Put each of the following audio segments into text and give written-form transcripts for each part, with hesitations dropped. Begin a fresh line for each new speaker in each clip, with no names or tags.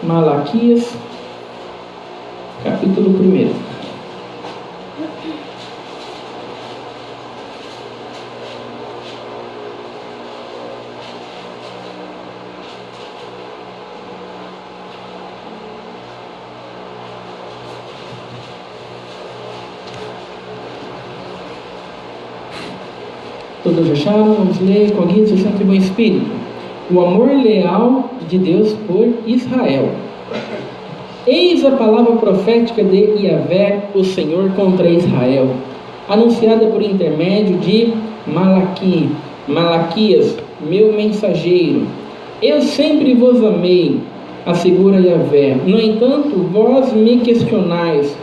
Malaquias, capítulo 1. Todos acharam? Vamos ler com a guia do Santo e Bom Espírito. O amor leal de Deus por Israel. Eis a palavra profética de Yahvé, o Senhor, contra Israel, anunciada por intermédio de Malaquias, meu mensageiro. Eu sempre vos amei, assegura Yahvé. No entanto, vós me questionais: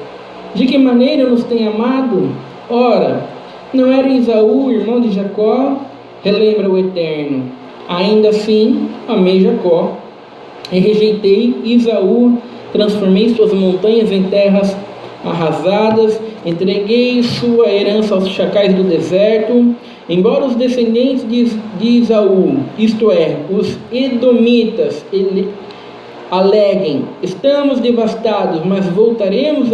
de que maneira nos tem amado? Ora, não era Esaú, irmão de Jacó? Relembra o Eterno. Ainda assim, amei Jacó e rejeitei Esaú. Transformei suas montanhas em terras arrasadas, entreguei sua herança aos chacais do deserto. Embora os descendentes de Esaú, isto é, os edomitas, aleguem: estamos devastados, mas voltaremos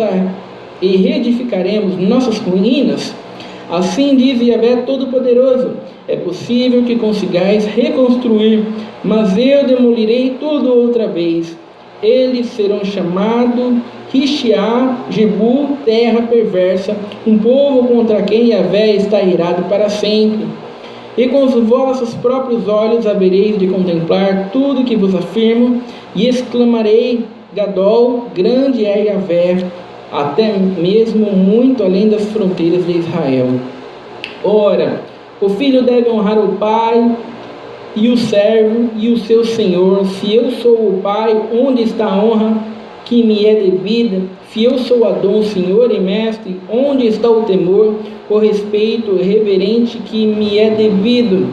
e reedificaremos nossas ruínas. Assim diz Yahvé Todo-Poderoso: é possível que consigais reconstruir, mas eu demolirei tudo outra vez. Eles serão chamados Rishiá, Jebu, terra perversa, um povo contra quem Yahvé está irado para sempre. E com os vossos próprios olhos havereis de contemplar tudo que vos afirmo, e exclamarei: Gadol, grande é Yahvé, até mesmo muito além das fronteiras de Israel. Ora, o filho deve honrar o pai e o servo e o seu senhor. Se eu sou o pai, onde está a honra que me é devida? Se eu sou Adão, senhor e mestre, onde está o temor, o respeito reverente que me é devido?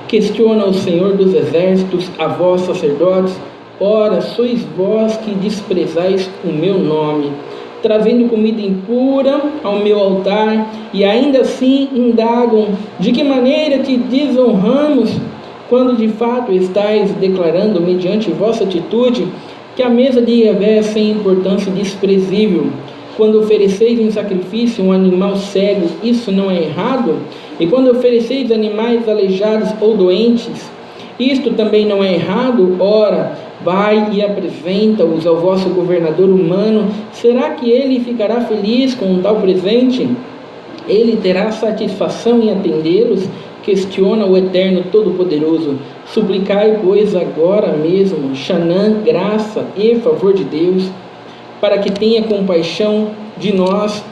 Questiona o Senhor dos exércitos a vós, sacerdotes. Ora, sois vós que desprezais o meu nome, trazendo comida impura ao meu altar, e ainda assim indagam: de que maneira te desonramos, quando de fato estáis declarando, mediante vossa atitude, que a mesa de Yahvé é sem importância e desprezível. Quando ofereceis em sacrifício um animal cego, isso não é errado? E quando ofereceis animais aleijados ou doentes, isto também não é errado? Ora, vai e apresenta-os ao vosso governador humano. Será que ele ficará feliz com um tal presente? Ele terá satisfação em atendê-los? Questiona o Eterno Todo-Poderoso. Suplicai, pois, agora mesmo, Xanã, graça e favor de Deus, para que tenha compaixão de nós.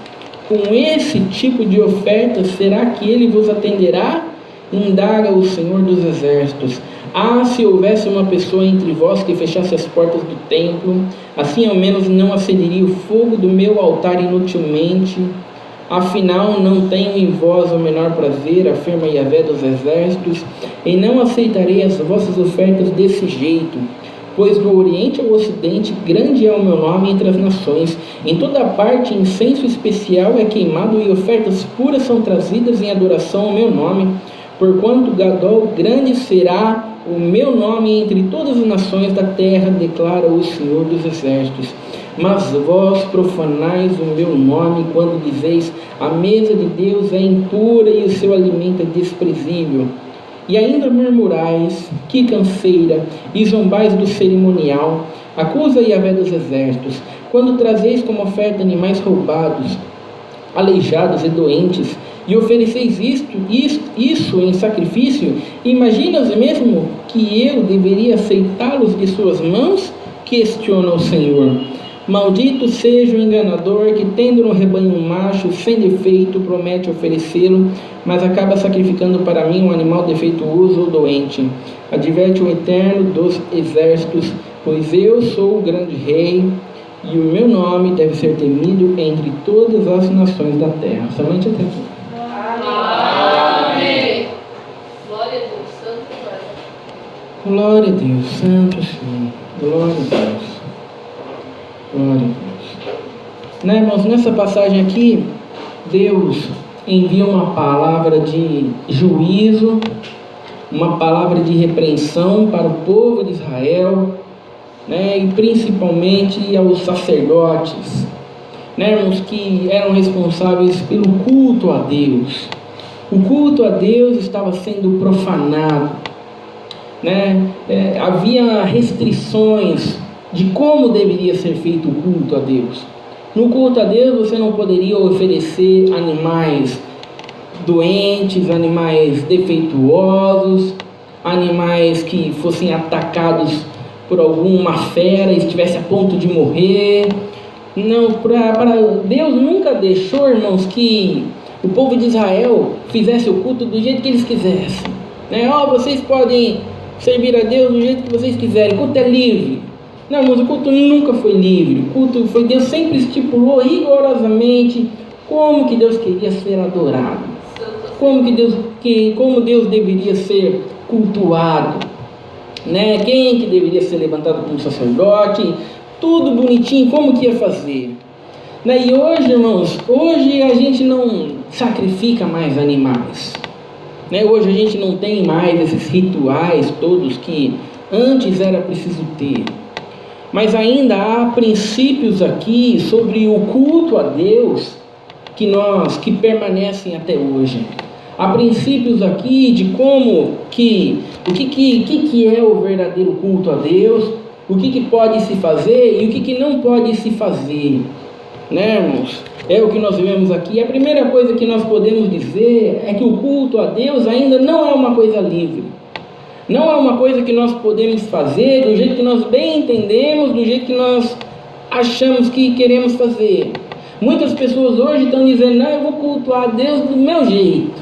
Com esse tipo de oferta, será que ele vos atenderá? Indaga o Senhor dos Exércitos. Ah, se houvesse uma pessoa entre vós que fechasse as portas do templo, assim ao menos não acenderia o fogo do meu altar inutilmente. Afinal, não tenho em vós o menor prazer, afirma Yahvé dos Exércitos, e não aceitarei as vossas ofertas desse jeito. Pois do Oriente ao Ocidente, grande é o meu nome entre as nações. Em toda parte, incenso especial é queimado e ofertas puras são trazidas em adoração ao meu nome. Porquanto Gadol, grande será o meu nome entre todas as nações da terra, declara o Senhor dos Exércitos. Mas vós profanais o meu nome quando dizeis: a mesa de Deus é impura e o seu alimento é desprezível. E ainda murmurais: que canseira, e zombais do cerimonial. Acusa Yahvé dos Exércitos: quando trazeis como oferta animais roubados, aleijados e doentes, e ofereceis isso em sacrifício, imaginas mesmo que eu deveria aceitá-los de suas mãos? Questiona o Senhor. Maldito seja o enganador que, tendo no rebanho um macho sem defeito, promete oferecê-lo, mas acaba sacrificando para mim um animal defeituoso ou doente. Adverte o Eterno dos Exércitos: pois eu sou o grande rei, e o meu nome deve ser temido entre todas as nações da terra. Somente até aqui.
Amém. Glória a Deus, Santo Pai.
Glória a Deus, Santo Senhor. Glória a Deus. Glória a Deus. Né, irmãos, nessa passagem aqui, Deus envia uma palavra de juízo, uma palavra de repreensão para o povo de Israel, né, e principalmente aos sacerdotes, né, irmãos, que eram responsáveis pelo culto a Deus. O culto a Deus estava sendo profanado, né? Havia restrições de como deveria ser feito o culto a Deus. No culto a Deus você não poderia oferecer animais doentes, animais defeituosos, animais que fossem atacados por alguma fera e estivesse a ponto de morrer. Não, para Deus nunca deixou, irmãos, que o povo de Israel fizesse o culto do jeito que eles quisessem, né? Vocês podem servir a Deus do jeito que vocês quiserem, o culto é livre. Não, mas o culto nunca foi livre. O culto foi, Deus sempre estipulou rigorosamente como que Deus queria ser adorado, como Deus deveria ser cultuado, né? Quem que deveria ser levantado como sacerdote, tudo bonitinho, como que ia fazer, né? E hoje, irmãos, hoje a gente não sacrifica mais animais, né? Hoje a gente não tem mais esses rituais todos que antes era preciso ter. Mas ainda há princípios aqui sobre o culto a Deus que permanecem até hoje. Há princípios aqui de como que o que é o verdadeiro culto a Deus, o que pode se fazer e o que não pode se fazer, né, irmãos? É o que nós vemos aqui. A primeira coisa que nós podemos dizer é que o culto a Deus ainda não é uma coisa livre. Não é uma coisa que nós podemos fazer do jeito que nós bem entendemos, do jeito que nós achamos que queremos fazer. Muitas pessoas hoje estão dizendo: não, eu vou cultuar a Deus do meu jeito.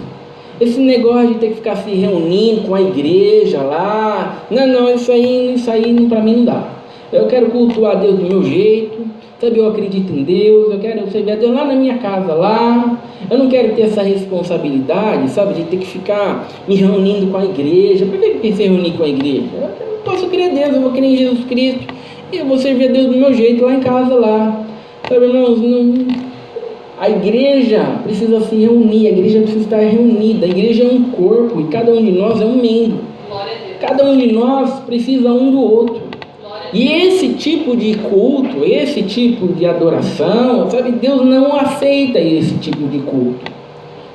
Esse negócio de ter que ficar se reunindo com a igreja lá, não, isso aí para mim não dá. Eu quero cultuar a Deus do meu jeito, sabe? Eu acredito em Deus, eu quero servir a Deus lá na minha casa, lá. Eu não quero ter essa responsabilidade, sabe, de ter que ficar me reunindo com a igreja. Por que eu pensei em reunir com a igreja? Eu não posso crer a Deus, eu vou crer em Jesus Cristo e eu vou servir a Deus do meu jeito, lá em casa, lá. Sabe, irmãos, a igreja precisa se reunir, a igreja precisa estar reunida. A igreja é um corpo e cada um de nós é um membro. Cada um de nós precisa um do outro. E esse tipo de culto, esse tipo de adoração, sabe, Deus não aceita esse tipo de culto.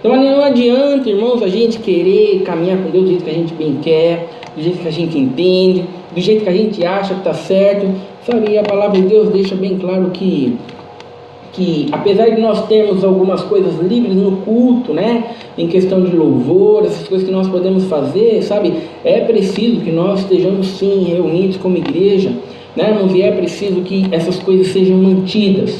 Então não adianta, irmãos, a gente querer caminhar com Deus do jeito que a gente bem quer, do jeito que a gente entende, do jeito que a gente acha que está certo, sabe? E a palavra de Deus deixa bem claro que apesar de nós termos algumas coisas livres no culto, né, em questão de louvor, essas coisas que nós podemos fazer, sabe, é preciso que nós estejamos sim reunidos como igreja, né, irmãos, e é preciso que essas coisas sejam mantidas.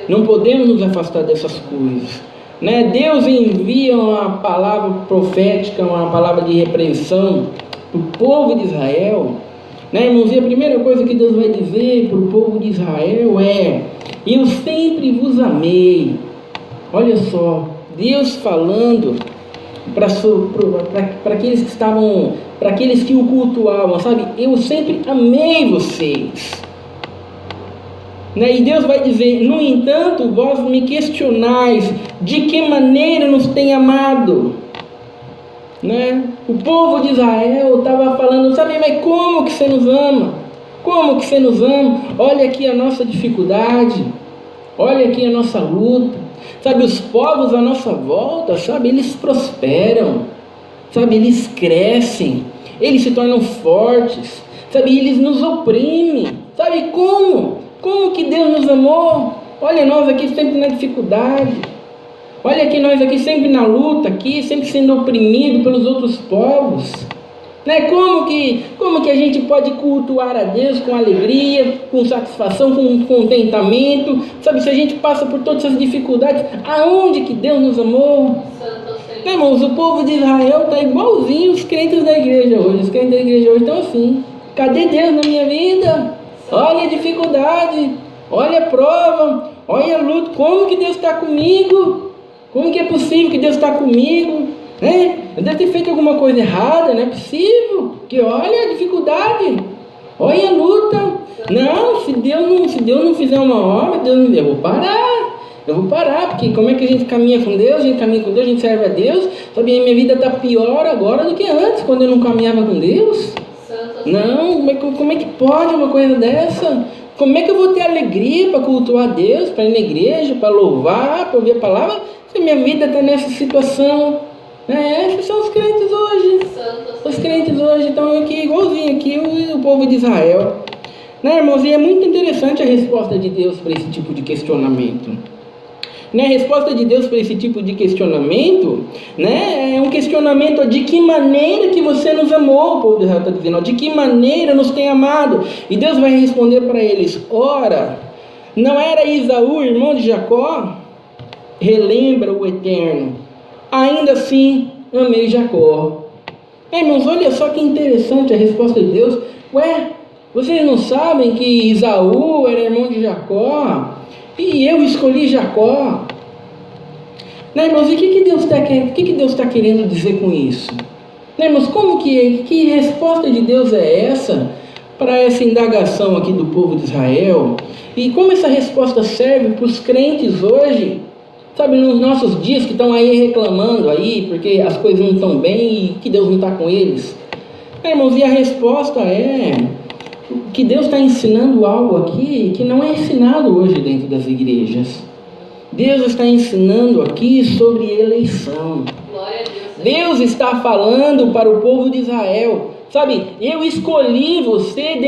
Não podemos nos afastar dessas coisas, né? Deus envia uma palavra profética, uma palavra de repreensão para o povo de Israel, né, irmãos? E a primeira coisa que Deus vai dizer para o povo de Israel é: eu sempre vos amei. Olha só, Deus falando para aqueles que estavam, para aqueles que o cultuavam, sabe? Eu sempre amei vocês, né? E Deus vai dizer: no entanto, vós me questionais de que maneira nos tem amado, né? O povo de Israel estava falando: sabe, mas como que você nos ama? Como que você nos ama? Olha aqui a nossa dificuldade, olha aqui a nossa luta, sabe? Os povos à nossa volta, sabe, eles prosperam, sabe, eles crescem, eles se tornam fortes, sabe, eles nos oprimem, sabe? Como que Deus nos amou? Olha nós aqui sempre na dificuldade, olha aqui nós aqui sempre na luta, aqui sempre sendo oprimido pelos outros povos, né? Como que a gente pode cultuar a Deus com alegria, com satisfação, com contentamento, sabe? Se a gente passa por todas essas dificuldades, aonde que Deus nos amou? Né, irmãos, o povo de Israel está igualzinho os crentes da igreja hoje. Os crentes da igreja hoje estão assim: cadê Deus na minha vida? Olha a dificuldade, olha a prova, olha a luta. Como que Deus está comigo? Como que é possível que Deus está comigo? Eu devo ter feito alguma coisa errada, não é possível, que olha a dificuldade, olha a luta. Não, se Deus não fizer uma obra, eu vou parar, porque como é que a gente caminha com Deus? A gente caminha com Deus, a gente serve a Deus, sabe? A minha vida está pior agora do que antes, quando eu não caminhava com Deus.
Santo.
Não, como é que pode uma coisa dessa? Como é que eu vou ter alegria para cultuar a Deus, para ir na igreja, para louvar, para ouvir a palavra, se minha vida está nessa situação? Esses são os crentes hoje.
Santo.
Os crentes hoje estão aqui, igualzinho aqui o povo de Israel. Irmãos, e é muito interessante a resposta de Deus para esse tipo de questionamento. A resposta de Deus para esse tipo de questionamento, é um questionamento de que maneira que você nos amou, o povo de Israel está dizendo, de que maneira nos tem amado. E Deus vai responder para eles: ora, não era Esaú, irmão de Jacó? Relembra o Eterno, ainda assim amei Jacó. Irmãos, olha só que interessante a resposta de Deus. Vocês não sabem que Esaú era irmão de Jacó? E eu escolhi Jacó. Irmãos, e o que Deus está querendo dizer com isso? Irmãos, que resposta de Deus é essa para essa indagação aqui do povo de Israel? E como essa resposta serve para os crentes hoje? Sabe, nos nossos dias que estão aí reclamando aí, porque as coisas não estão bem e que Deus não está com eles. Irmãos, e a resposta é que Deus está ensinando algo aqui que não é ensinado hoje dentro das igrejas. Deus está ensinando aqui sobre eleição.
Glória a Deus.
Deus está falando para o povo de Israel. Sabe, eu escolhi vocês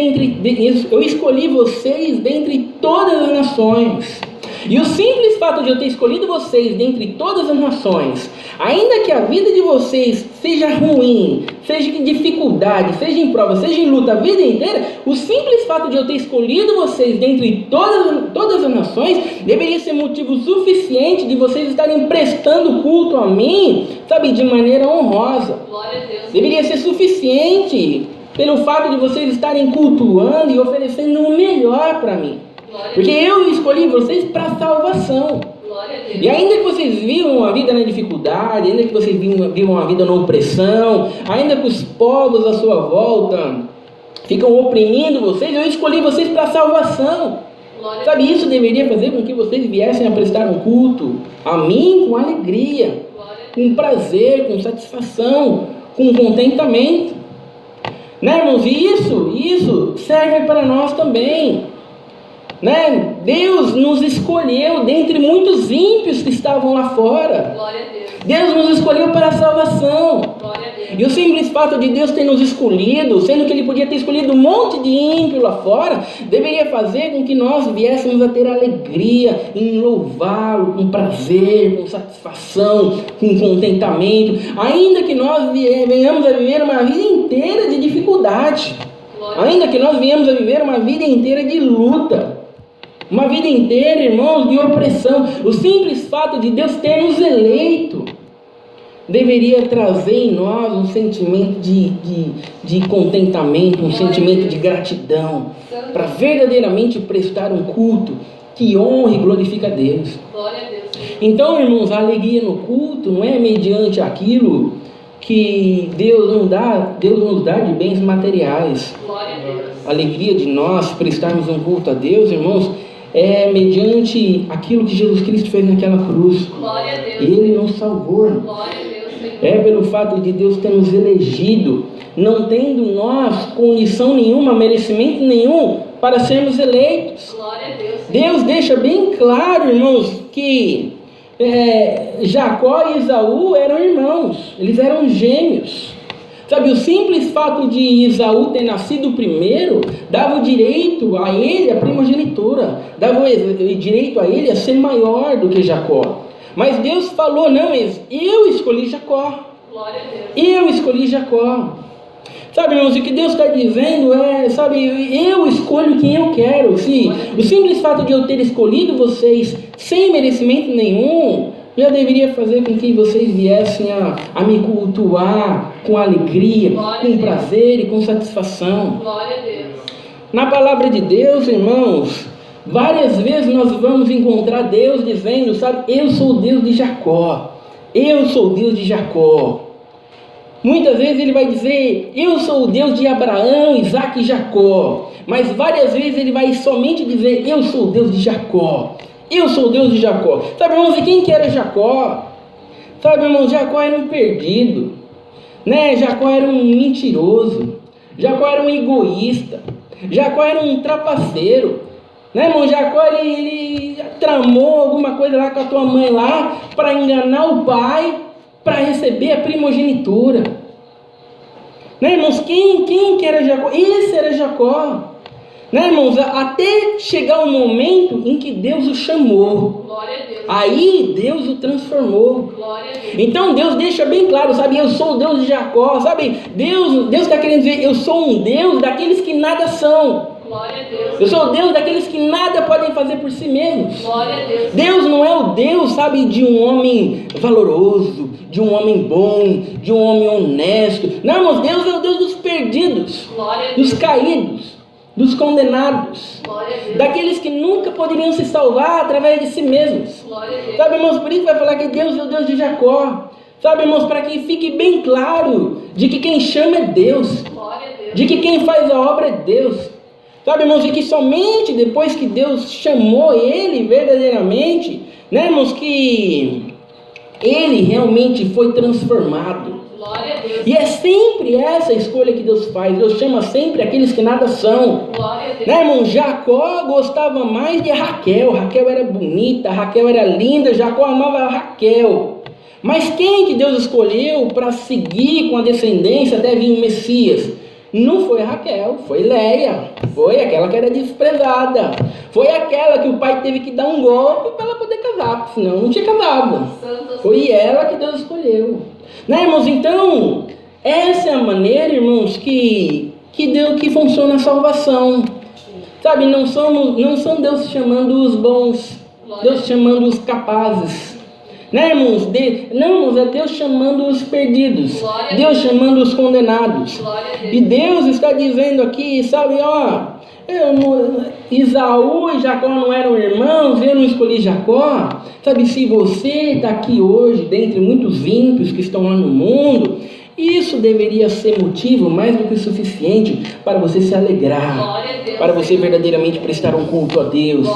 dentre todas as nações. E o simples fato de eu ter escolhido vocês dentre todas as nações, ainda que a vida de vocês seja ruim, seja em dificuldade, seja em prova, seja em luta a vida inteira, o simples fato de eu ter escolhido vocês dentre todas as nações deveria ser motivo suficiente de vocês estarem prestando culto a mim, sabe, de maneira honrosa.
Glória a Deus.
Deveria ser suficiente pelo fato de vocês estarem cultuando e oferecendo o melhor para mim. Porque eu escolhi vocês para salvação. E ainda que vocês vivam uma vida na dificuldade, ainda que vocês vivam uma vida na opressão, ainda que os povos à sua volta ficam oprimindo vocês, eu escolhi vocês para salvação. Sabe, isso deveria fazer com que vocês viessem a prestar um culto a mim com alegria, com prazer, com satisfação, com contentamento. Irmãos, e isso serve para nós também. Deus nos escolheu dentre muitos ímpios que estavam lá fora.
Glória a Deus.
Deus nos escolheu para a salvação.
Glória a Deus.
E o simples fato de Deus ter nos escolhido, sendo que Ele podia ter escolhido um monte de ímpio lá fora, deveria fazer com que nós viéssemos a ter alegria em louvá-lo, com prazer, com satisfação, com contentamento, ainda que nós venhamos a viver uma vida inteira de dificuldade, ainda que nós venhamos a viver uma vida inteira de luta, uma vida inteira, irmãos, de opressão. O simples fato de Deus ter nos eleito deveria trazer em nós um sentimento de contentamento, um sentimento de gratidão, para verdadeiramente prestar um culto que honre e glorifica a Deus.
Glória a Deus.
Então, irmãos, a alegria no culto não é mediante aquilo que Deus nos dá de bens materiais.
Glória a Deus.
A alegria de nós prestarmos um culto a Deus, irmãos, é mediante aquilo que Jesus Cristo fez naquela cruz.
Glória a Deus.
Ele nos salvou.
Glória a Deus, Senhor.
É pelo fato de Deus ter nos elegido, não tendo nós condição nenhuma, merecimento nenhum para sermos eleitos.
Glória a Deus, Senhor.
Deus deixa bem claro, irmãos, que Jacó e Esaú eram irmãos, eles eram gêmeos. Sabe, o simples fato de Esaú ter nascido primeiro dava o direito a ele a primogenitura, dava o direito a ele a ser maior do que Jacó. Mas Deus falou: não, eu escolhi Jacó.
Glória a Deus.
Eu escolhi Jacó. Sabe, irmãos, o que Deus está dizendo eu escolho quem eu quero. Se o simples fato de eu ter escolhido vocês sem merecimento nenhum já deveria fazer com que vocês viessem a me cultuar com alegria, com prazer e com satisfação.
Glória a Deus.
Na palavra de Deus, irmãos, várias vezes nós vamos encontrar Deus dizendo, sabe, eu sou o Deus de Jacó. Eu sou o Deus de Jacó. Muitas vezes ele vai dizer, eu sou o Deus de Abraão, Isaac e Jacó. Mas várias vezes ele vai somente dizer, eu sou o Deus de Jacó. Eu sou o Deus de Jacó. Sabe, irmãos, e quem que era Jacó? Sabe, irmãos, Jacó era um perdido, Jacó era um mentiroso. Jacó era um egoísta. Jacó era um trapaceiro. Né, irmão? Jacó, ele tramou alguma coisa lá com a tua mãe lá, para enganar o pai, para receber a primogenitura. Né, irmãos? Quem que era Jacó? Esse era Jacó. Né, irmãos? Até chegar o momento em que Deus o chamou.
Glória a Deus.
Aí Deus o transformou.
Glória a Deus.
Então Deus deixa bem claro, sabe? Eu sou o Deus de Jacó, sabe? Deus está querendo dizer, eu sou um Deus daqueles que nada são.
Glória a Deus.
Eu sou o Deus daqueles que nada podem fazer por si mesmos.
Glória a Deus.
Deus não é o Deus, sabe, de um homem valoroso, de um homem bom, de um homem honesto. Não, irmãos, Deus é o Deus dos perdidos,
Glória a Deus.
dos caídos, dos condenados,
Glória a Deus.
daqueles que nunca poderiam se salvar através de si mesmos.
Glória a Deus.
Sabe, irmãos, por isso vai falar que Deus é o Deus de Jacó. Sabe, irmãos, para que fique bem claro de que quem chama é Deus,
Glória a Deus.
de que quem faz a obra é Deus. Sabe, irmãos, e que somente depois que Deus chamou ele verdadeiramente, né, irmãos, que ele realmente foi transformado.
Glória a Deus.
E é sempre essa escolha que Deus faz. Deus chama sempre aqueles que nada são.
Glória a Deus.
Né, irmão? Jacó gostava mais de Raquel. Raquel era bonita, Raquel era linda, Jacó amava Raquel. Mas quem que Deus escolheu para seguir com a descendência até vir o Messias? Não foi Raquel, foi Leia. Foi aquela que era desprezada. Foi aquela que o pai teve que dar um golpe para ela poder casar, porque senão não tinha casado. Foi ela que Deus escolheu. Né, irmãos? Então, essa é a maneira, irmãos, que funciona a salvação. Sabe, não são Deus chamando os bons, Deus chamando os capazes. Né, irmãos? Não, irmãos, é Deus chamando os perdidos, Deus chamando os condenados. E Deus está dizendo aqui, sabe, ó, Isaú e Jacó não eram irmãos, eu não escolhi Jacó. Sabe, se você está aqui hoje, dentre muitos ímpios que estão lá no mundo, isso deveria ser motivo mais do que o suficiente para você se alegrar, para você verdadeiramente prestar um culto a Deus,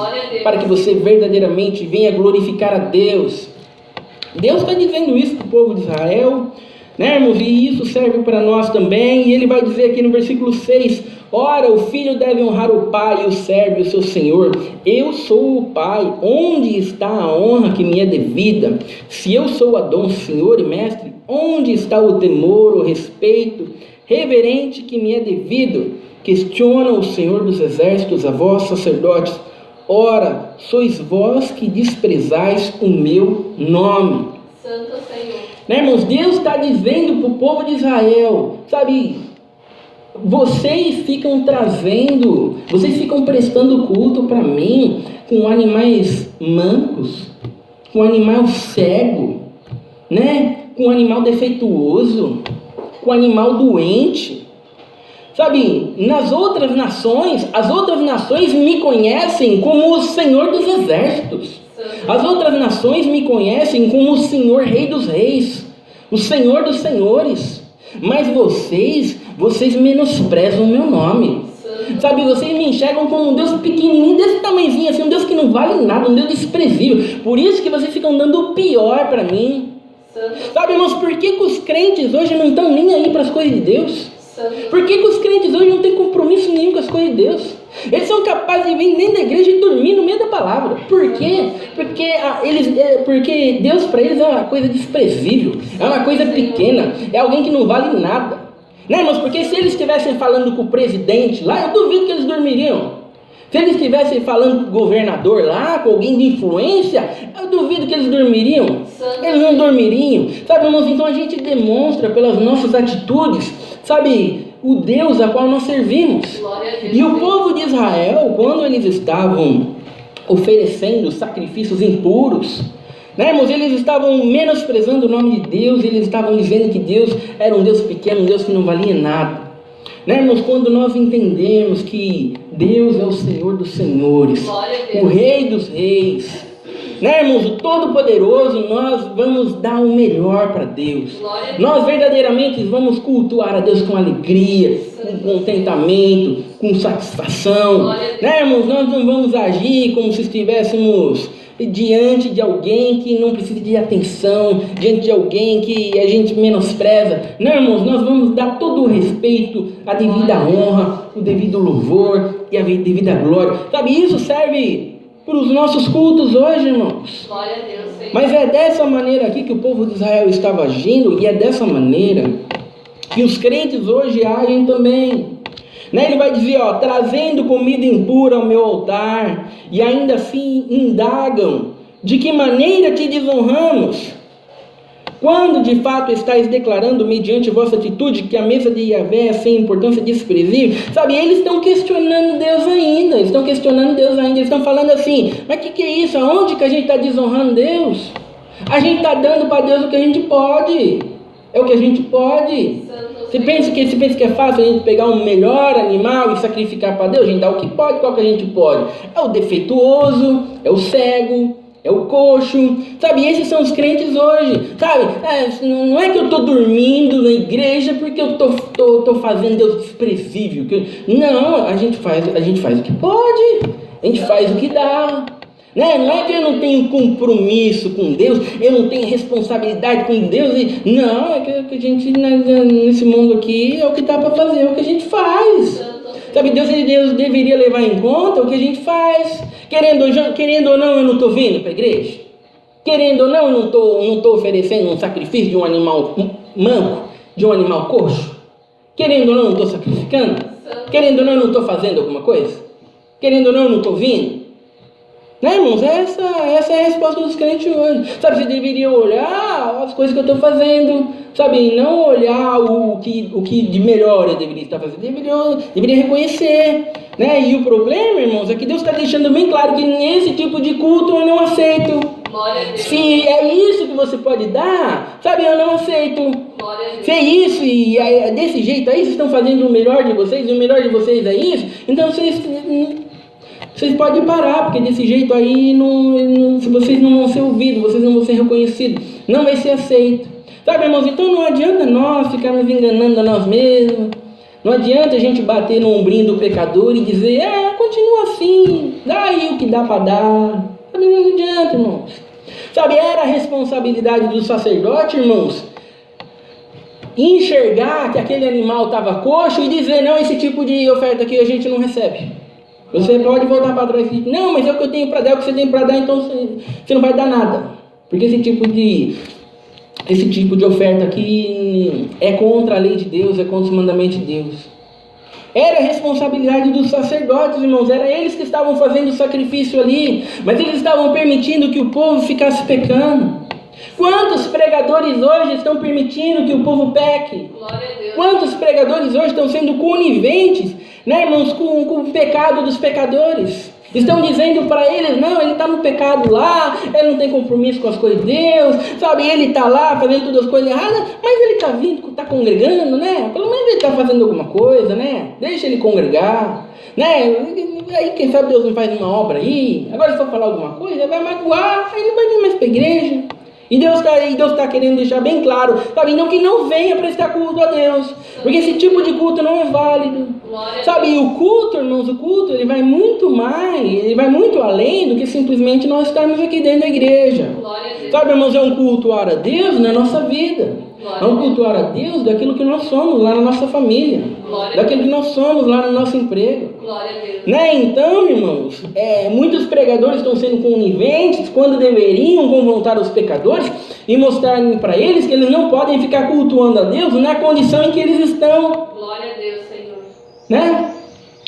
para que você verdadeiramente venha glorificar a Deus. Deus está dizendo isso para o povo de Israel, né, irmãos? E isso serve para nós também. E ele vai dizer aqui no versículo 6: ora, o filho deve honrar o pai e o servo e o seu senhor. Eu sou o pai, onde está a honra que me é devida? Se eu sou Adão, senhor e mestre, onde está o temor, o respeito reverente que me é devido? Questiona o Senhor dos exércitos a vós, sacerdotes. Ora, sois vós que desprezais o meu nome.
Santo Senhor.
Né, irmãos? Deus está dizendo para o povo de Israel, sabe, vocês ficam prestando culto para mim com animais mancos, com animal cego, né? Com animal defeituoso, com animal doente. Sabe, as outras nações me conhecem como o Senhor dos exércitos. As outras nações me conhecem como o Senhor Rei dos reis, o Senhor dos senhores. Mas vocês menosprezam o meu nome. Sabe, vocês me enxergam como um Deus pequenininho, desse tamanhozinho assim, um Deus que não vale nada, um Deus desprezível. Por isso que vocês ficam dando o pior para mim. Sabe, irmãos, por que os crentes hoje não estão nem aí para as coisas de Deus? Por que os crentes hoje não têm compromisso nenhum com as coisas de Deus? Eles são capazes de vir dentro da igreja e dormir no meio da palavra. Por quê? Porque Deus para eles é uma coisa desprezível, é uma coisa pequena, é alguém que não vale nada. Né, irmãos? Porque se eles estivessem falando com o presidente lá, eu duvido que eles dormiriam. Se eles estivessem falando com o governador lá, com alguém de influência, eu duvido que eles dormiriam. Eles não dormiriam. Sabe, irmãos, então a gente demonstra pelas nossas atitudes, sabe, o Deus a qual nós servimos. E o povo de Israel, quando eles estavam oferecendo sacrifícios impuros, né, irmãos, eles estavam menosprezando o nome de Deus, eles estavam dizendo que Deus era um Deus pequeno, um Deus que não valia nada. Né, irmãos, quando nós entendemos que Deus é o Senhor dos senhores, o Rei dos reis, né, irmãos, o Todo-Poderoso, nós vamos dar o melhor para Deus. Nós verdadeiramente vamos cultuar a Deus com alegria, com contentamento, com satisfação. Né, irmãos, nós não vamos agir como se estivéssemos diante de alguém que não precisa de atenção, diante de alguém que a gente menospreza. Não, irmãos, nós vamos dar todo o respeito, a devida honra, o devido louvor e a devida glória. Sabe, isso serve para os nossos cultos hoje, irmãos.
Glória a Deus, Senhor.
Mas é dessa maneira aqui que o povo de Israel estava agindo, e é dessa maneira que os crentes hoje agem também. Ele vai dizer, trazendo comida impura ao meu altar, e ainda assim indagam, de que maneira te desonramos? Quando de fato estáis declarando, mediante vossa atitude, que a mesa de Yahvé é sem importância desprezível, sabe, eles estão questionando Deus ainda, eles estão falando assim, mas o que é isso? Aonde que a gente está desonrando Deus? A gente está dando para Deus o que a gente pode, é o que a gente pode. Você pensa que é fácil a gente pegar um melhor animal e sacrificar para Deus? A gente dá o que pode, qual que a gente pode? É o defeituoso, é o cego, é o coxo, sabe? Esses são os crentes hoje, sabe? Não é que eu estou dormindo na igreja porque eu estou fazendo Deus desprezível. Não, a gente faz o que pode, a gente faz o que dá. Não é que eu não tenho compromisso com Deus, eu não tenho responsabilidade com Deus. Não, é que a gente, nesse mundo aqui, é o que dá para fazer, é o que a gente faz. Sabe, Deus deveria levar em conta o que a gente faz. Querendo ou não, eu não estou vindo para a igreja. Querendo ou não, eu não estou oferecendo um sacrifício de um animal manco, de um animal coxo. Querendo ou não, eu não estou sacrificando. Querendo ou não, eu não estou fazendo alguma coisa. Querendo ou não, eu não estou vindo. Né, irmãos? Essa é a resposta dos crentes hoje. Sabe, você deveria olhar as coisas que eu estou fazendo, sabe, e não olhar o que de melhor eu deveria estar fazendo. Deveria reconhecer, né? E o problema, irmãos, é que Deus está deixando bem claro que nesse tipo de culto eu não aceito. Se é isso que você pode dar, sabe, eu não aceito. Se é isso e é desse jeito aí, vocês estão fazendo o melhor de vocês, e o melhor de vocês é isso, então vocês podem parar, porque desse jeito aí, se vocês não vão ser ouvidos, vocês não vão ser reconhecidos, não vai ser aceito. Sabe, irmãos, então não adianta nós ficarmos enganando a nós mesmos, não adianta a gente bater no ombrinho do pecador e dizer, continua assim, dá aí o que dá para dar. Sabe, não adianta, irmãos. Sabe, era a responsabilidade do sacerdote, irmãos, enxergar que aquele animal estava coxo e dizer, não, esse tipo de oferta aqui a gente não recebe. Você pode voltar para trás e dizer, não, mas é o que eu tenho para dar, é o que você tem para dar, então você não vai dar nada. Porque esse tipo de oferta aqui é contra a lei de Deus, é contra os mandamentos de Deus. Era a responsabilidade dos sacerdotes, irmãos, era eles que estavam fazendo o sacrifício ali, mas eles estavam permitindo que o povo ficasse pecando. Quantos pregadores hoje estão permitindo que o povo peque?
Glória a Deus.
Quantos pregadores hoje estão sendo coniventes, né, irmãos, com o pecado dos pecadores? Estão dizendo para eles, não, ele está no pecado lá, ele não tem compromisso com as coisas de Deus, sabe, ele está lá fazendo todas as coisas erradas, mas ele está vindo, está congregando, né? Pelo menos ele está fazendo alguma coisa, né? Deixa ele congregar, né? Aí quem sabe Deus não faz uma obra aí, agora se for falar alguma coisa, vai magoar, aí não vai vir mais para a igreja. E Deus está querendo deixar bem claro, sabe, então que não venha prestar culto a Deus, porque esse tipo de culto não é válido. Sabe, e o culto, irmãos, ele vai muito mais, ele vai muito além do que simplesmente nós estarmos aqui dentro da igreja. Sabe, irmãos, é um cultuar a Deus na nossa vida. É um cultuar a Deus daquilo que nós somos lá na nossa família, daquilo que nós somos lá no nosso emprego. Né? Então, irmãos, muitos pregadores estão sendo coniventes quando deveriam confrontar os pecadores e mostrarem para eles que eles não podem ficar cultuando a Deus na condição em que eles estão.
Glória a Deus, Senhor.
Né?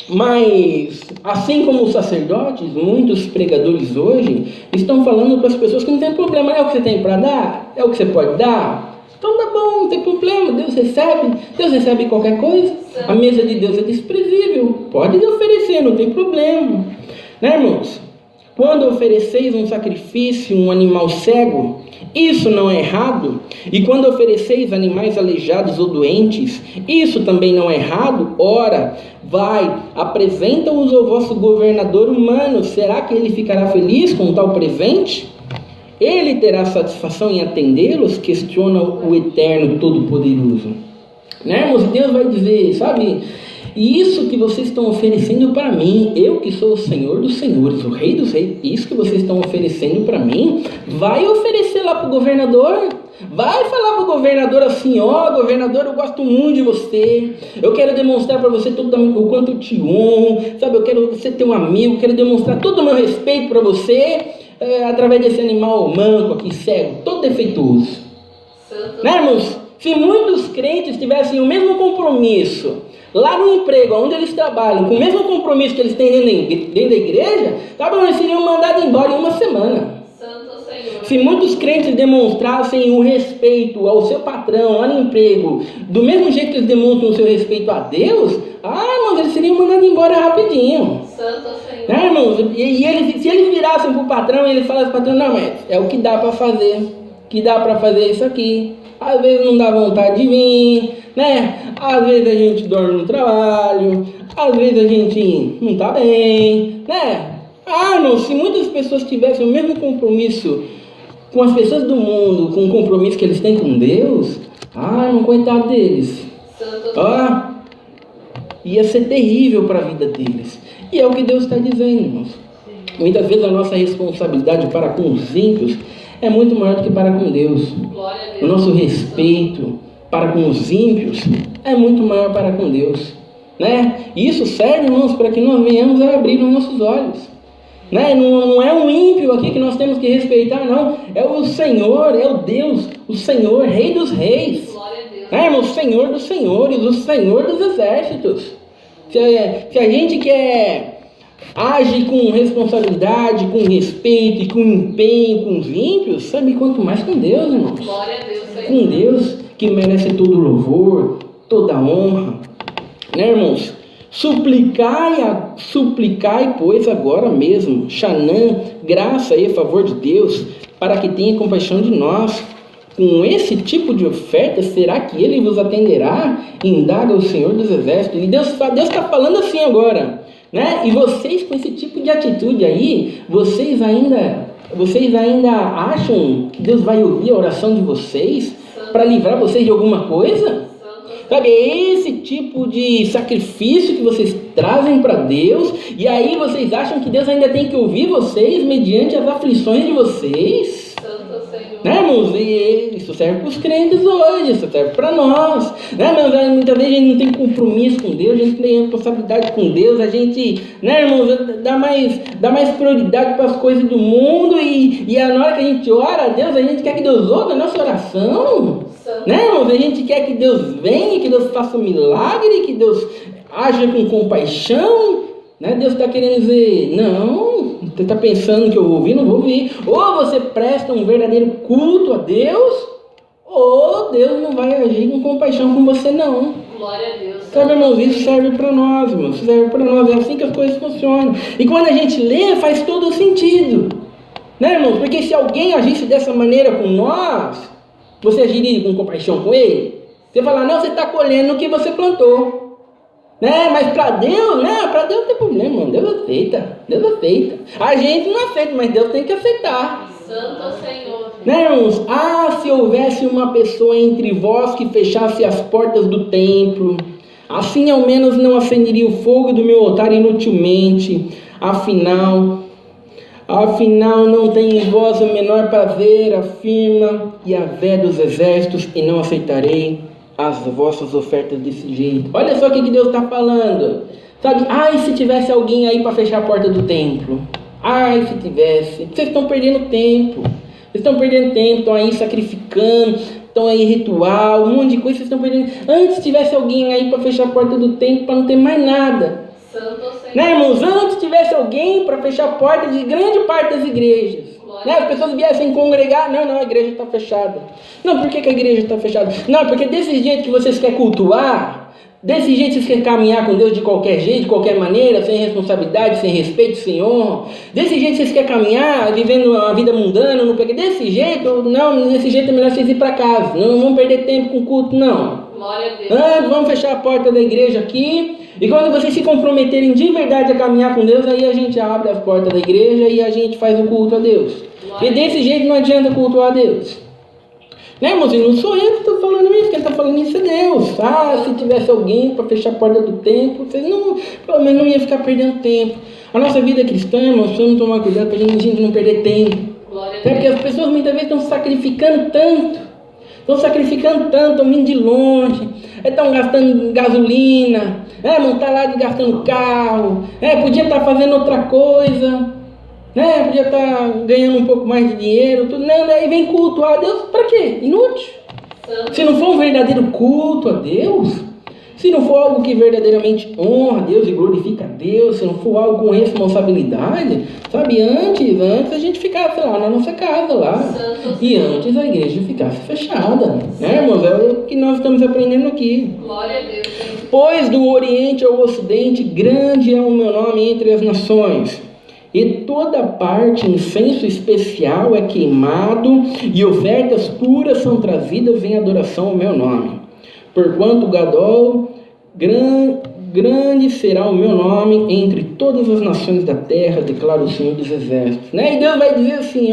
Mas, assim como os sacerdotes, muitos pregadores hoje estão falando para as pessoas que não tem problema, é o que você tem para dar, é o que você pode dar. Então tá bom, não tem problema, Deus recebe qualquer coisa. A mesa de Deus é desprezível, pode oferecer, não tem problema. Né, irmãos? Quando ofereceis um sacrifício, um animal cego, isso não é errado? E quando ofereceis animais aleijados ou doentes, isso também não é errado? Ora, apresenta-os ao vosso governador humano, será que ele ficará feliz com tal presente? Ele terá satisfação em atendê-los? Questiona o Eterno Todo-Poderoso. Né, irmãos? Deus vai dizer, sabe, E isso que vocês estão oferecendo para mim, eu que sou o Senhor dos Senhores, o Rei dos Reis, isso que vocês estão oferecendo para mim, vai oferecer lá para o governador. Vai falar para o governador assim: ó, governador, eu gosto muito de você, eu quero demonstrar para você todo o quanto eu te honro, sabe, eu quero você ter um amigo, quero demonstrar todo o meu respeito para você, através desse animal manco aqui, cego, todo defeituoso. Né, irmãos? Se muitos crentes tivessem o mesmo compromisso lá no emprego, onde eles trabalham, com o mesmo compromisso que eles têm dentro da igreja, sabe, eles seriam mandados embora em uma semana. Se muitos crentes demonstrassem o respeito ao seu patrão lá no emprego, do mesmo jeito que eles demonstram o seu respeito a Deus, irmãos, eles seriam mandados embora rapidinho.
Santo Senhor.
Né, irmãos? Se eles virassem para o patrão e ele falasse para o patrão: não, mas é o que dá para fazer, que dá para fazer isso aqui. Às vezes não dá vontade de vir, né? Às vezes a gente dorme no trabalho, às vezes a gente não está bem, né? Irmãos, se muitas pessoas tivessem o mesmo compromisso com as pessoas do mundo, com o compromisso que eles têm com Deus, irmão, coitado deles. Ia ser terrível para a vida deles. E é o que Deus está dizendo, irmãos. Muitas vezes a nossa responsabilidade para com os ímpios é muito maior do que para com Deus. O nosso respeito para com os ímpios é muito maior para com Deus, né? E isso serve, irmãos, para que nós venhamos a abrir os nossos olhos, né? Não é um ímpio aqui que nós temos que respeitar, não. É o Senhor, é o Deus, o Senhor, Rei dos Reis, né, irmão? Senhor dos Senhores, o Senhor dos Exércitos. Se a gente age com responsabilidade, com respeito e com empenho com os ímpios, sabe quanto mais com Deus, irmãos?
Glória a Deus, Senhor.
Com Deus, que merece todo louvor, toda honra, né, irmãos? Suplicai, pois, agora mesmo, Xanã, graça e a favor de Deus, para que tenha compaixão de nós. Com esse tipo de oferta, será que Ele vos atenderá? Indaga o Senhor dos Exércitos. E Deus está falando assim agora, né? E vocês, com esse tipo de atitude aí, vocês ainda acham que Deus vai ouvir a oração de vocês para livrar vocês de alguma coisa? Sabe, é esse tipo de sacrifício que vocês trazem para Deus, e aí vocês acham que Deus ainda tem que ouvir vocês mediante as aflições de vocês? Né, irmãos? E isso serve para os crentes hoje, isso serve para nós, né, irmãos? Muitas vezes a gente não tem compromisso com Deus, a gente não tem responsabilidade com Deus, a gente, né, irmãos, dá mais prioridade para as coisas do mundo, e na hora que a gente ora a Deus, a gente quer que Deus ouça a nossa oração, né, irmãos? A gente quer que Deus venha, que Deus faça um milagre, que Deus haja com compaixão, né? Deus está querendo dizer: não, você está pensando que eu vou ouvir? Não vou ouvir. Ou você presta um verdadeiro culto a Deus, ou Deus não vai agir com compaixão com você, não.
Glória a Deus.
Sabe, irmãos, isso serve para nós, irmãos. Isso serve para nós. É assim que as coisas funcionam. E quando a gente lê, faz todo sentido, né, irmãos? Porque se alguém agisse dessa maneira com nós, você agiria com compaixão com ele? Você fala: não, você está colhendo o que você plantou. Né? Mas para Deus, né? Para Deus não tem problema, mano. Deus aceita. A gente não aceita, mas Deus tem que aceitar.
Santo Senhor.
Né, irmãos? Se houvesse uma pessoa entre vós que fechasse as portas do templo, assim ao menos não acenderia o fogo do meu altar inutilmente. Afinal não tem em vós o menor prazer, afirma Yahvé dos Exércitos, e não aceitarei as vossas ofertas desse jeito. Olha só o que Deus está falando, sabe? Se tivesse alguém aí para fechar a porta do templo, se tivesse, vocês estão perdendo tempo, estão aí sacrificando, estão aí ritual, um monte de coisa, vocês estão perdendo. Antes tivesse alguém aí para fechar a porta do templo, para não ter mais nada, né, irmãos? Antes tivesse alguém para fechar a porta de grande parte das igrejas, né? As pessoas viessem congregar: não, a igreja está fechada. Não, por que a igreja está fechada? Não, porque desse jeito que vocês querem cultuar, desse jeito que vocês querem caminhar com Deus de qualquer jeito, de qualquer maneira, sem responsabilidade, sem respeito, sem honra, desse jeito que vocês querem caminhar, vivendo uma vida mundana, desse jeito é melhor vocês ir para casa, não vamos perder tempo com culto, não.
Glória a Deus.
Vamos fechar a porta da igreja aqui, e quando vocês se comprometerem de verdade a caminhar com Deus, aí a gente abre as portas da igreja e a gente faz o culto a Deus. E desse jeito não adianta cultuar a Deus. Né, irmãozinho? Não sou eu que estou falando isso, quem está falando isso é Deus. Se tivesse alguém para fechar a porta do templo, vocês não, pelo menos não ia ficar perdendo tempo. A nossa vida cristã, irmãos, precisamos tomar cuidado para a gente não perder tempo. Porque as pessoas muitas vezes estão sacrificando tanto, estão vindo de longe, estão gastando gasolina, não está lá gastando carro, podia estar fazendo outra coisa, podia estar ganhando um pouco mais de dinheiro, tudo, aí vem cultuar a Deus, para quê? Inútil. Se não for um verdadeiro culto a Deus, se não for algo que verdadeiramente honra a Deus e glorifica a Deus, se não for algo com responsabilidade, sabe, antes a gente ficasse lá na nossa casa lá, e antes a igreja ficasse fechada, irmãos? É o que nós estamos aprendendo aqui.
Glória a Deus.
Pois do Oriente ao Ocidente, grande é o meu nome entre as nações, e toda parte incenso especial é queimado, e ofertas puras são trazidas em adoração ao meu nome. Porquanto Gadol, grande será o meu nome entre todas as nações da terra, declara o Senhor dos Exércitos. E Deus vai dizer assim,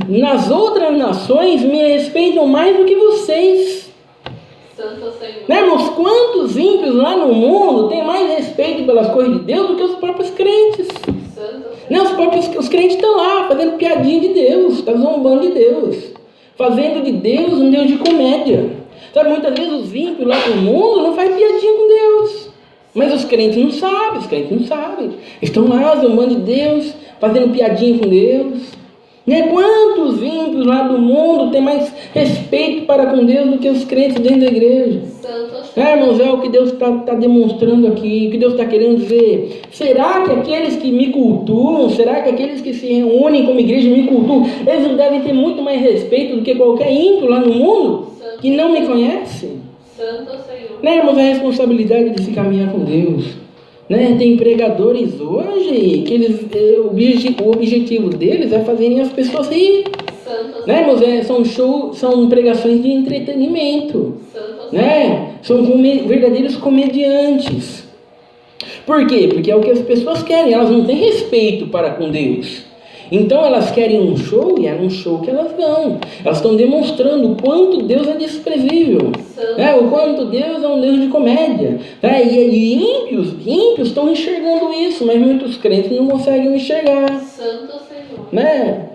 nas outras nações me respeitam mais do que vocês.
Santo Senhor.
Irmãos, quantos ímpios lá no mundo têm mais respeito pelas coisas de Deus do que os próprios crentes? Os crentes estão lá fazendo piadinha de Deus, estão zombando de Deus, fazendo de Deus um Deus de comédia. Sabe, muitas vezes os ímpios lá no mundo não fazem piadinha com Deus, mas os crentes não sabem, estão lá zombando de Deus, fazendo piadinha com Deus. Quantos ímpios lá do mundo têm mais respeito para com Deus do que os crentes dentro da igreja? Irmãos, é o que Deus está demonstrando aqui, o que Deus está querendo dizer. Será que aqueles que me cultuam, será que aqueles que se reúnem como igreja me cultuam, eles não devem ter muito mais respeito do que qualquer ímpio lá no mundo que não me conhece?
Santo Senhor.
Irmãos, a responsabilidade de se caminhar com Deus. Tem pregadores hoje que o objetivo deles é fazerem as pessoas rir. Irmãos, são pregações de entretenimento. São verdadeiros comediantes. Por quê? Porque é o que as pessoas querem, elas não têm respeito para com Deus. Então elas querem um show, e é num show que elas vão. Elas estão demonstrando o quanto Deus é desprezível, o quanto Deus é um Deus de comédia. E ímpios estão enxergando isso, mas muitos crentes não conseguem enxergar.
Santo Senhor.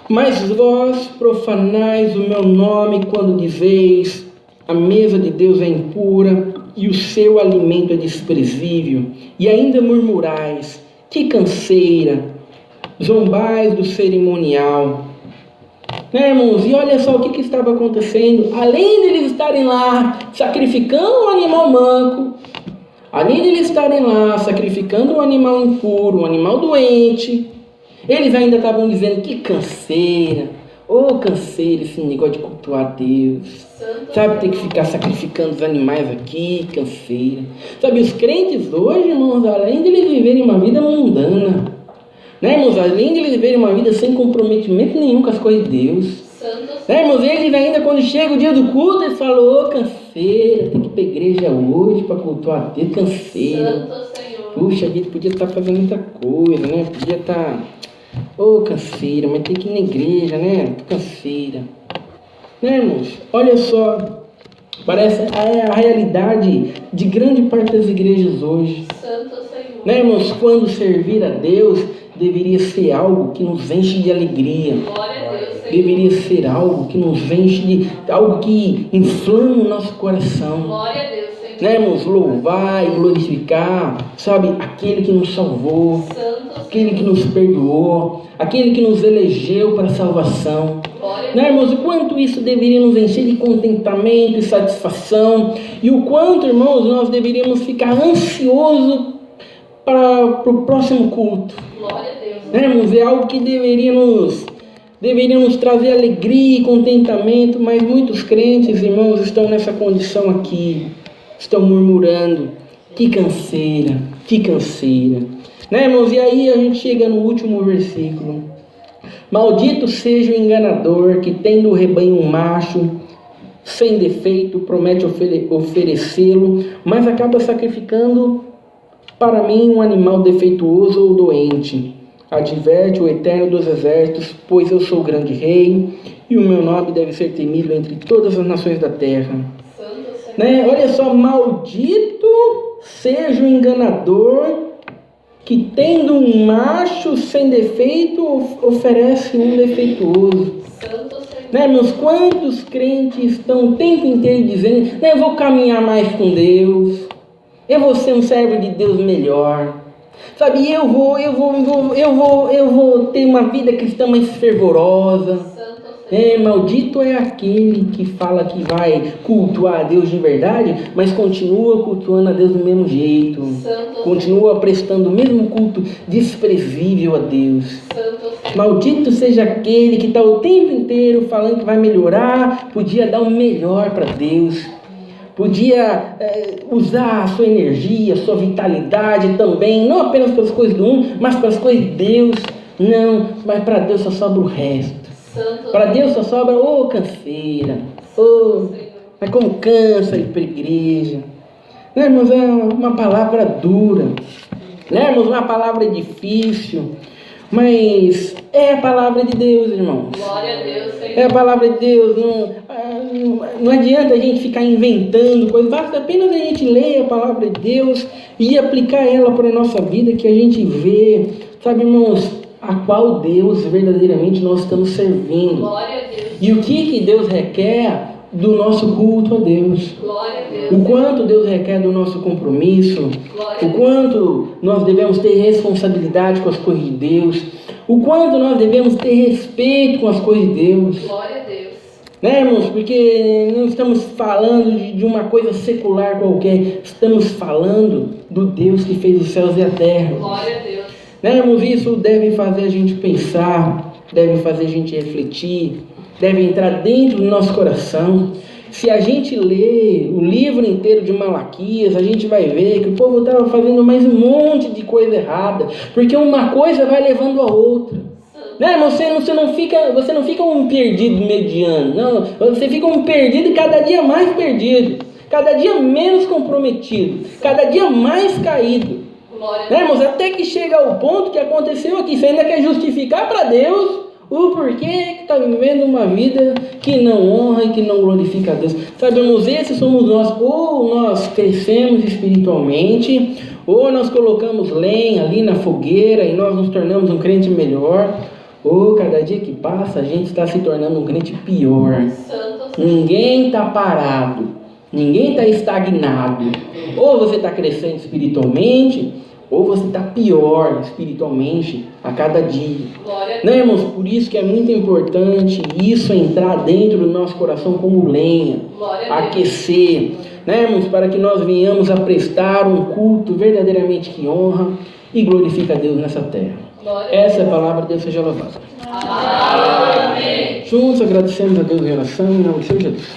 Mas vós profanais o meu nome quando dizeis, a mesa de Deus é impura e o seu alimento é desprezível, e ainda murmurais, que canseira, zombais do cerimonial. Irmãos, e olha só o que estava acontecendo. Além de eles estarem lá sacrificando um animal manco, além de eles estarem lá sacrificando um animal impuro, um animal doente, eles ainda estavam dizendo que canseira, canseira esse negócio de cultuar Deus. Sabe, tem que ficar sacrificando os animais aqui, canseira. Sabe, os crentes hoje, irmãos, além de eles viverem uma vida mundana, irmãos, além de eles viverem uma vida sem comprometimento nenhum com as coisas de Deus, irmãos, eles ainda quando chega o dia do culto, eles falam, canseira, tem que ir para a igreja hoje para cultuar a Deus, canseira. Puxa, a gente podia estar fazendo muita coisa, podia estar, canseira, mas tem que ir na igreja, canseira. Irmãos, olha só, parece a realidade de grande parte das igrejas hoje.
Santo Senhor.
Irmãos, quando servir a Deus deveria ser algo que nos enche de alegria.
Glória a Deus, Senhor.
Deveria ser algo que nos enche de algo que inflama o nosso coração.
Glória a Deus, Senhor.
Irmãos, louvar e glorificar, sabe, aquele que nos salvou, aquele que nos perdoou, aquele que nos elegeu para a salvação. Irmãos, o quanto isso deveria nos encher de contentamento e satisfação, e o quanto, irmãos, nós deveríamos ficar ansiosos para o próximo culto.
Glória a Deus.
Irmãos, é algo que deveria nos trazer alegria e contentamento, mas muitos crentes, irmãos, estão nessa condição aqui, estão murmurando, que canseira, irmãos, e aí a gente chega no último versículo. Maldito seja o enganador que, tendo o rebanho macho sem defeito, promete oferecê-lo, mas acaba sacrificando para mim um animal defeituoso ou doente. Adverte o Eterno dos Exércitos, pois eu sou o grande rei, e o meu nome deve ser temido entre todas as nações da terra. Né? Olha só, maldito seja o enganador que, tendo um macho sem defeito, oferece um defeituoso. Né, meus, quantos crentes estão o tempo inteiro dizendo, né, eu vou caminhar mais com Deus, eu vou ser um servo de Deus melhor, sabe, eu vou ter uma vida cristã mais fervorosa. Maldito é aquele que fala que vai cultuar a Deus de verdade, mas continua cultuando a Deus do mesmo jeito, continua prestando o mesmo culto desprezível a Deus. Maldito seja aquele que está o tempo inteiro falando que vai melhorar, podia dar o melhor para Deus, podia usar a sua energia, a sua vitalidade também, não apenas para as coisas do mundo, mas para as coisas de Deus. Não, mas para Deus só sobra o resto. Para Deus só sobra, canseira, mas como cansa ir para a igreja. Né, irmãos, é uma palavra dura, né, irmãos, uma palavra difícil, mas é a palavra de Deus, irmãos.
Glória a Deus, Senhor.
É a palavra de Deus. Não adianta a gente ficar inventando coisas, basta apenas a gente ler a palavra de Deus e aplicar ela para a nossa vida, que a gente vê, sabe, irmãos, a qual Deus verdadeiramente nós estamos servindo.
Glória a Deus.
E o que Deus requer do nosso culto a Deus.
Glória a Deus.
O quanto Deus requer do nosso compromisso. O quanto nós devemos ter responsabilidade com as coisas de Deus. O quanto nós devemos ter respeito com as coisas de Deus.
Glória a Deus.
Né, irmãos? Porque não estamos falando de uma coisa secular qualquer. Estamos falando do Deus que fez os céus e a terra.
Glória a Deus.
Né, irmãos? Isso deve fazer a gente pensar, deve fazer a gente refletir, deve entrar dentro do nosso coração. Se a gente ler o livro inteiro de Malaquias, a gente vai ver que o povo estava fazendo mais um monte de coisa errada, porque uma coisa vai levando a outra. Né, irmão? Você não fica um perdido mediano, não. Você fica um perdido cada dia mais perdido, cada dia menos comprometido, cada dia mais caído. Né, irmãos? Até que chega ao ponto que aconteceu aqui, você ainda quer justificar para Deus o porquê que está vivendo uma vida que não honra e que não glorifica a Deus. Sabe, irmãos, esses somos nós. Ou nós crescemos espiritualmente, ou nós colocamos lenha ali na fogueira e nós nos tornamos um crente melhor, ou cada dia que passa a gente está se tornando um crente pior. Ninguém está parado, ninguém está estagnado. Ou você está crescendo espiritualmente, ou você está pior espiritualmente a cada dia. Né, irmãos? Por isso que é muito importante isso entrar dentro do nosso coração como lenha, aquecer, né, irmãos? Para que nós venhamos a prestar um culto verdadeiramente que honra e glorifica a Deus nessa terra. Essa é a palavra de Deus, seja louvada. Amém. Juntos agradecemos a Deus em oração, em nome de Jesus.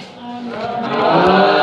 Amém.